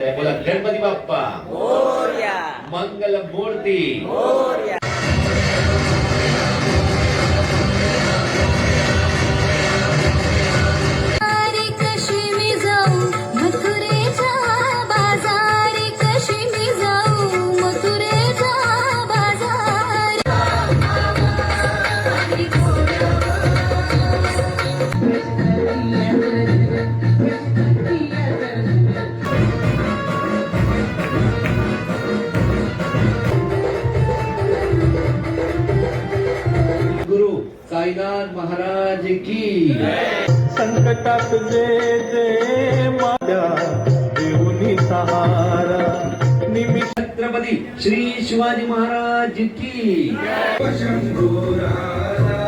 बोला गणपती बाप्पा मोरया, मंगल मूर्ती मोरया. बाजारी कशी मी जाऊ मथुरेच्या बाजारी कशी मी जाऊ मथुरेच्या बाजारी गुरु साईनाथ महाराज की संकटात जे जे माझ्या देऊनी सहारा निमित्त छत्रपती श्री शिवाजी महाराज की शंभू राजा